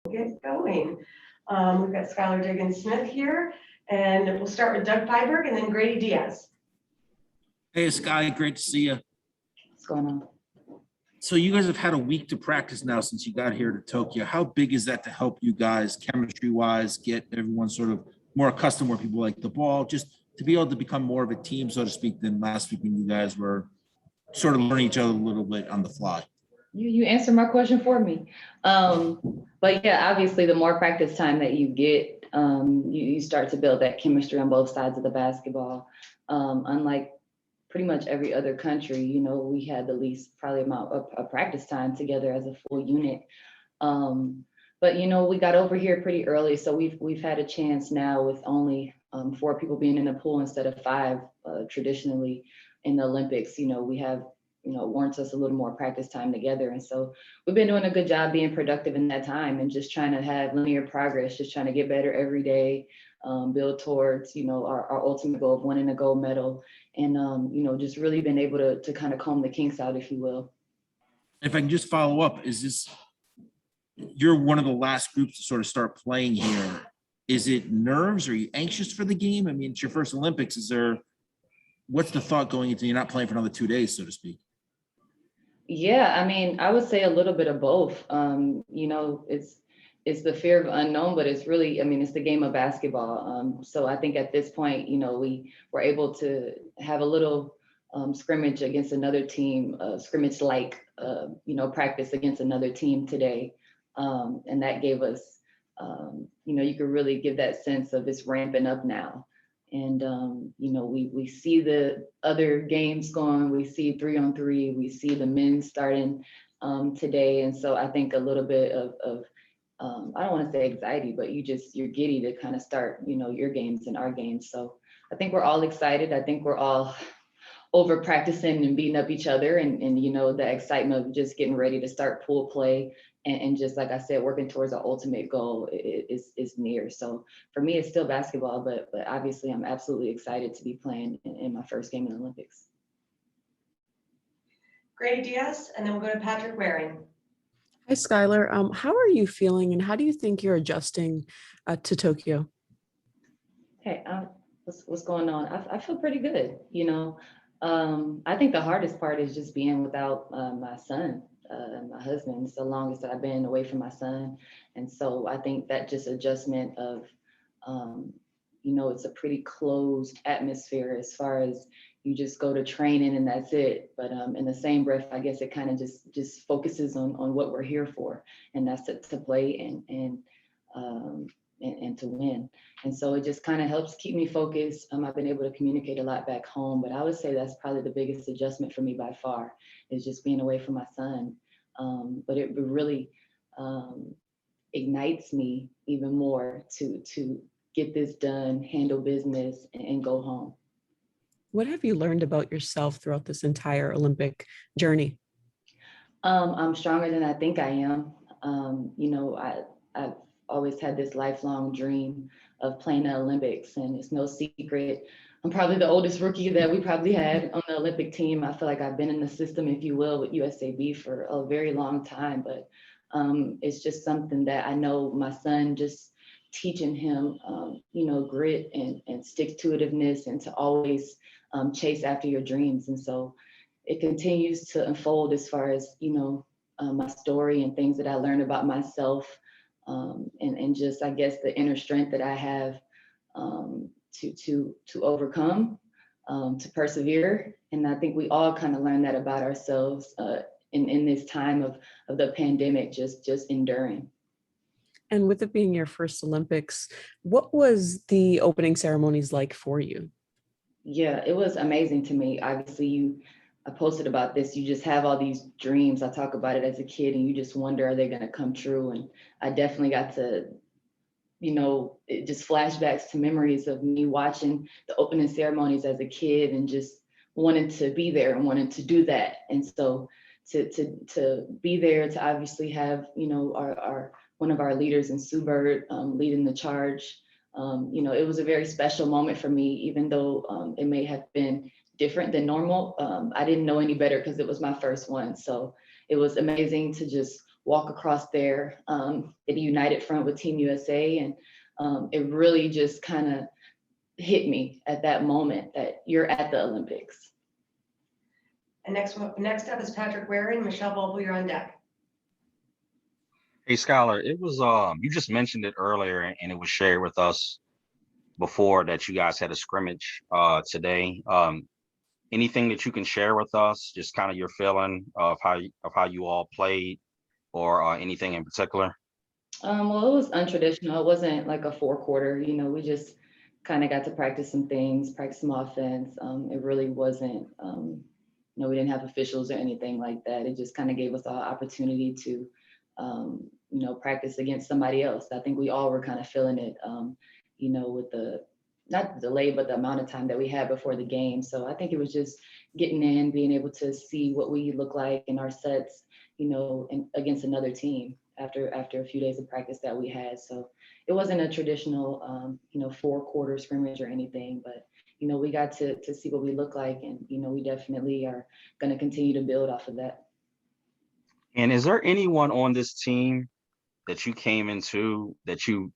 Get going. We've got Skylar Diggins-Smith here, and we'll start with Doug Pyberg and then Grady Diaz. Hey, Sky, great to see you. What's going on? So you guys have had a week to practice now since you got here to Tokyo. How big is that to help you guys chemistry-wise, get everyone sort of more accustomed where people like the ball, just to be able to become more of a team, so to speak, than last week when you guys were sort of learning each other a little bit on the fly? You answered my question for me. But yeah, obviously the more practice time that you get, you start to build that chemistry on both sides of the basketball. Unlike pretty much every other country, we had the least probably amount of practice time together as a full unit. But we got over here pretty early, so we've had a chance now with only 4 people being in the pool instead of 5 traditionally in the Olympics. We have warrants us a little more practice time together. And so we've been doing a good job being productive in that time and just trying to have linear progress, just trying to get better every day, build towards, our ultimate goal of winning a gold medal. And, just really been able to kind of comb the kinks out, if you will. If I can just follow up, you're one of the last groups to sort of start playing here. Is it nerves? Are you anxious for the game? I mean, it's your first Olympics. What's the thought going into you're not playing for another 2 days, so to speak? Yeah, I mean, I would say a little bit of both. It's the fear of unknown, but it's really, it's the game of basketball. So I think at this point, we were able to have a little scrimmage against another team, scrimmage-like, practice against another team today. And that gave us, you could really give that sense of it's ramping up now. And, we see the other games going, we see 3-on-3, we see the men starting today. And so I think a little bit of I don't want to say anxiety, but you're giddy to kind of start, your games and our games. So I think we're all excited. I think we're all over practicing and beating up each other and the excitement of just getting ready to start pool play. And just like I said, working towards our ultimate goal is near. So for me, it's still basketball, but obviously I'm absolutely excited to be playing in my first game in the Olympics. Grady Diaz, and then we'll go to Patrick Waring. Hi, Skylar. How are you feeling, and how do you think you're adjusting to Tokyo? Hey, what's going on? I feel pretty good. I think the hardest part is just being without my son. My husband. It's the longest that I've been away from my son. And so I think that just adjustment of, it's a pretty closed atmosphere as far as you just go to training and that's it. But in the same breath, I guess it kind of just focuses on what we're here for. And that's to play and to win. And so it just kind of helps keep me focused. I've been able to communicate a lot back home, but I would say that's probably the biggest adjustment for me by far is just being away from my son. But it really ignites me even more to get this done, handle business, and go home. What have you learned about yourself throughout this entire Olympic journey? I'm stronger than I think I am. I've always had this lifelong dream of playing the Olympics, and it's no secret. I'm probably the oldest rookie that we probably had on the Olympic team. I feel like I've been in the system, if you will, with USAB for a very long time, but it's just something that I know my son, just teaching him, grit and stick-to-itiveness and to always chase after your dreams. And so it continues to unfold as far as, my story and things that I learned about myself. And just, I guess, the inner strength that I have to overcome, to persevere. And I think we all kind of learn that about ourselves in this time of the pandemic, just enduring. And with it being your first Olympics, what was the opening ceremonies like for you? Yeah, it was amazing to me. Obviously, I posted about this. You just have all these dreams. I talk about it as a kid and you just wonder, are they going to come true? And I definitely got to, it just flashbacks to memories of me watching the opening ceremonies as a kid and just wanting to be there and wanting to do that. And so to be there, to obviously have, our one of our leaders in Sue Bird leading the charge, it was a very special moment for me, even though it may have been different than normal. I didn't know any better because it was my first one. So it was amazing to just walk across there at a united front with Team USA. And it really just kind of hit me at that moment that you're at the Olympics. And next up is Patrick Wary and Michelle Vogel, you're on deck. Hey, Skylar, it was you just mentioned it earlier, and it was shared with us before that you guys had a scrimmage today. Anything that you can share with us, just kind of your feeling of how you all played, or anything in particular? Well, it was untraditional. It wasn't like a 4-quarter. You know, we just kind of got to practice some things, practice some offense. It really wasn't. You know, we didn't have officials or anything like that. It just kind of gave us all opportunity to, you know, practice against somebody else. I think we all were kind of feeling it, you know, with the, not the delay, but the amount of time that we had before the game. So I think it was just getting in, being able to see what we look like in our sets, you know, and against another team after a few days of practice that we had. So it wasn't a traditional, you know, 4-quarter scrimmage or anything, but you know, we got to see what we look like, and you know, we definitely are going to continue to build off of that. And is there anyone on this team that you came into that you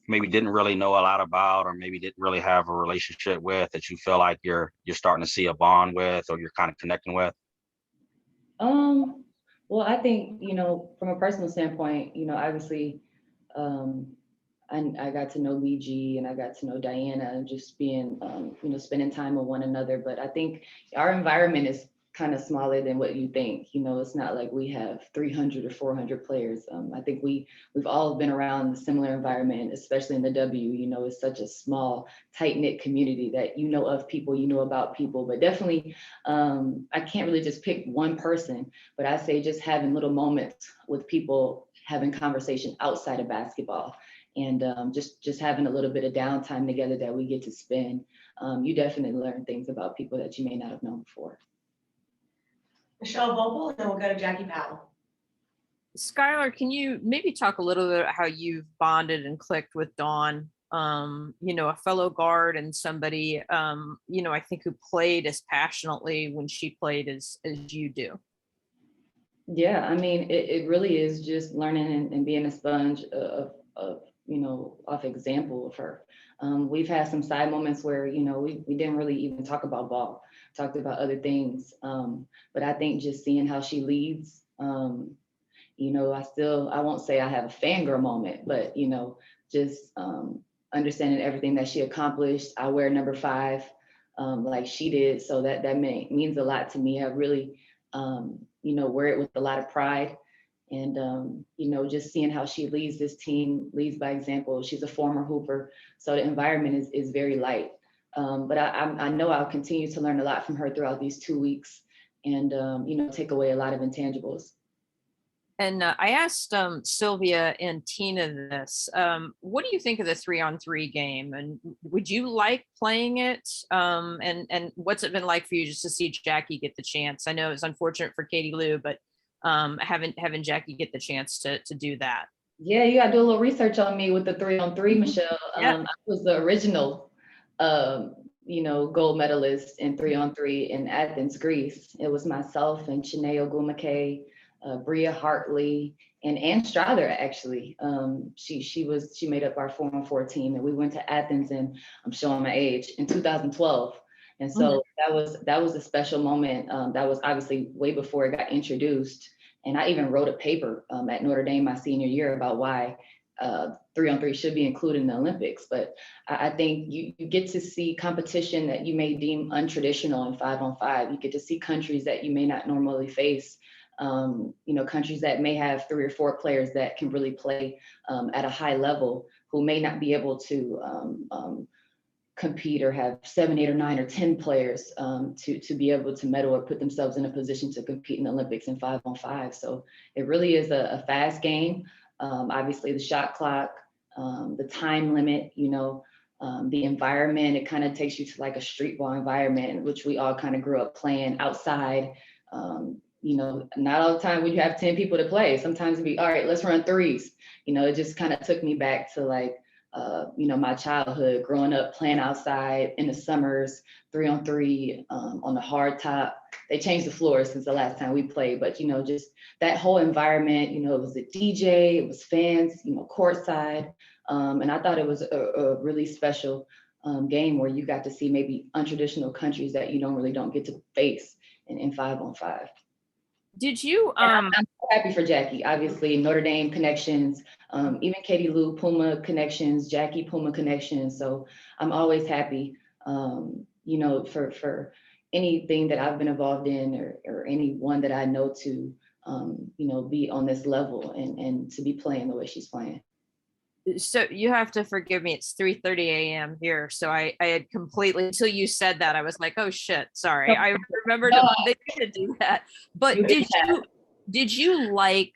maybe didn't really know a lot about, or maybe didn't really have a relationship with, that you feel like you're starting to see a bond with, or you're kind of connecting with? Well, I think, you know, from a personal standpoint, you know, obviously, I got to know Lee G, and I got to know Diana, and just being, you know, spending time with one another. But I think our environment is kind of smaller than what you think. You know, it's not like we have 300 or 400 players. I think we've all been around a similar environment, especially in the W. You know, it's such a small, tight-knit community that you know of people, you know about people. But definitely, I can't really just pick one person, but I say just having little moments with people, having conversation outside of basketball, and just having a little bit of downtime together that we get to spend. You definitely learn things about people that you may not have known before. Michelle Vogel, and then we'll go to Jackie Powell. Skylar, can you maybe talk a little bit about how you've bonded and clicked with Dawn, you know, a fellow guard and somebody, you know, I think who played as passionately when she played as you do? Yeah, I mean, it really is just learning and being a sponge of, you know, off example of her. We've had some side moments where, you know, we didn't really even talk about ball, talked about other things. But I think just seeing how she leads, you know, I won't say I have a fangirl moment, but, you know, just understanding everything that she accomplished. I wear number 5 like she did. So that means a lot to me. I really, you know, wear it with a lot of pride. And, you know, just seeing how she leads this team, leads by example. She's a former hooper, so the environment is very light. But I know I'll continue to learn a lot from her throughout these 2 weeks, and, you know, take away a lot of intangibles. And I asked Sylvia and Tina this, what do you think of the 3-on-3 game? And would you like playing it? And what's it been like for you just to see Jackie get the chance? I know it's unfortunate for Katie Lou, but having Jackie get the chance to do that. Yeah, you gotta do a little research on me with the 3-on-3, Michelle. Yeah. I was the original, you know, gold medalist in 3-on-3 in Athens, Greece. It was myself and Shanae Ogumake, Bria Hartley, and Ann Strother, actually. She made up our 4-on-4 team, and we went to Athens, and I'm showing my age, in 2012. And so that was a special moment. That was obviously way before it got introduced. And I even wrote a paper at Notre Dame my senior year about why 3-on-3 should be included in the Olympics. But I think you get to see competition that you may deem untraditional in 5-on-5. You get to see countries that you may not normally face. You know, countries that may have 3 or 4 players that can really play at a high level, who may not be able to compete, or have 7, 8, or 9, or 10 players to be able to medal or put themselves in a position to compete in the Olympics in 5-on-5. So it really is a fast game. Obviously the shot clock, the time limit, you know, the environment, it kind of takes you to like a street ball environment, which we all kind of grew up playing outside. You know, not all the time would you have 10 people to play. Sometimes it'd be, all right, let's run 3s. You know, it just kind of took me back to like my childhood growing up playing outside in the summers, 3-on-3 on the hard top. They changed the floor since the last time we played, but just that whole environment, it was a DJ, it was fans, courtside. And I thought it was a really special game where you got to see maybe untraditional countries that you don't get to face in 5-on-5. Did you I'm so happy for Jackie, obviously Notre Dame connections, even Katie Lou Puma connections, Jackie Puma connections. So I'm always happy, for anything that I've been involved in or anyone that I know to, be on this level and to be playing the way she's playing. So you have to forgive me. It's 3:30 a.m. here. So I had completely, until you said that, I was like, oh shit, sorry. I remembered they didn't do that. But did you like,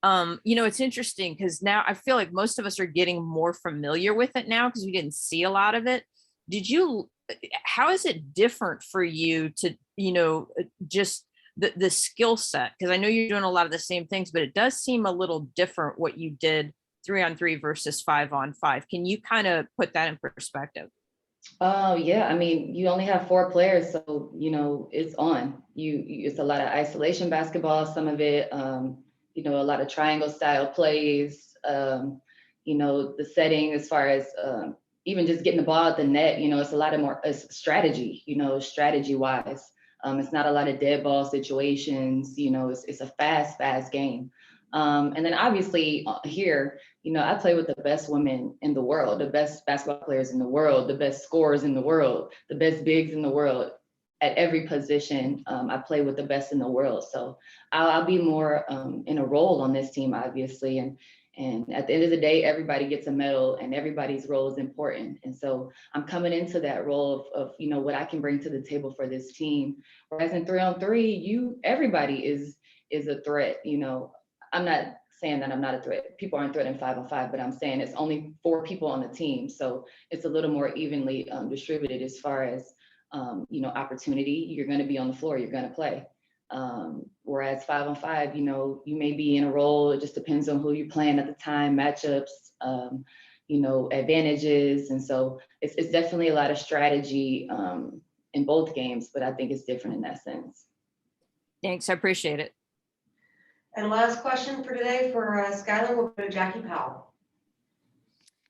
it's interesting because now I feel like most of us are getting more familiar with it now because we didn't see a lot of it. How is it different for you to, just the skill set? Because I know you're doing a lot of the same things, but it does seem a little different what you did 3-on-3 versus 5-on-5. Can you kind of put that in perspective? Oh yeah, I mean, you only have 4 players, so it's on. It's a lot of isolation basketball, some of it, a lot of triangle style plays, the setting as far as even just getting the ball at the net, it's a lot of more strategy, strategy wise. It's not a lot of dead ball situations, it's a fast game. And then obviously here, I play with the best women in the world, the best basketball players in the world, the best scorers in the world, the best bigs in the world. At every position, I play with the best in the world. So I'll be more in a role on this team, obviously. And at the end of the day, everybody gets a medal and everybody's role is important. And so I'm coming into that role of what I can bring to the table for this team. Whereas in 3-on-3, everybody is a threat. I'm not saying that I'm not a threat. People aren't a threat in 5-on-5, but I'm saying it's only 4 people on the team. So it's a little more evenly distributed as far as, opportunity. You're going to be on the floor, you're going to play. Whereas 5-on-5, you may be in a role. It just depends on who you're playing at the time, matchups, advantages. And so it's definitely a lot of strategy in both games, but I think it's different in that sense. Thanks, I appreciate it. And last question for today for Skylar will go to Jackie Powell.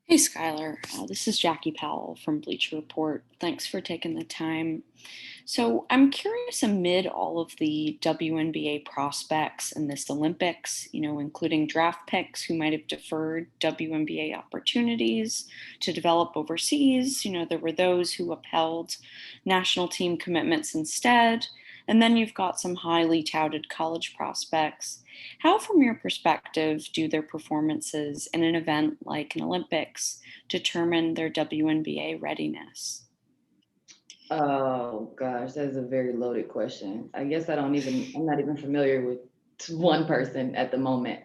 Hey, Skylar. This is Jackie Powell from Bleacher Report. Thanks for taking the time. So I'm curious, amid all of the WNBA prospects in this Olympics, including draft picks who might have deferred WNBA opportunities to develop overseas, there were those who upheld national team commitments instead. And then you've got some highly touted college prospects. How, from your perspective, do their performances in an event like an Olympics determine their WNBA readiness? Oh gosh, that's a very loaded question. I guess I'm not even familiar with one person at the moment.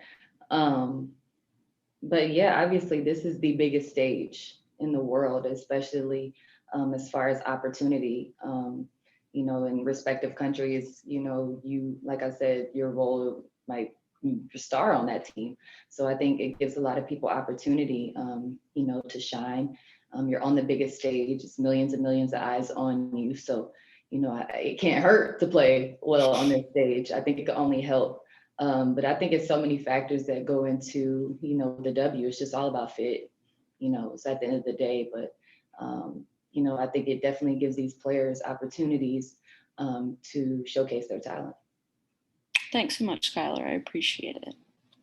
But yeah, obviously this is the biggest stage in the world, especially as far as opportunity. In respective countries, like I said, your role might star on that team. So I think it gives a lot of people opportunity, to shine. You're on the biggest stage. It's millions and millions of eyes on you. So, it can't hurt to play well on this stage. I think it can only help. But I think it's so many factors that go into, the W. It's just all about fit, it's at the end of the day. But, I think it definitely gives these players opportunities to showcase their talent. Thanks so much, Skylar. I appreciate it.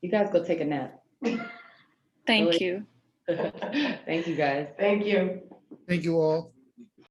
You guys go take a nap. Thank you. Thank you, guys. Thank you. Thank you all.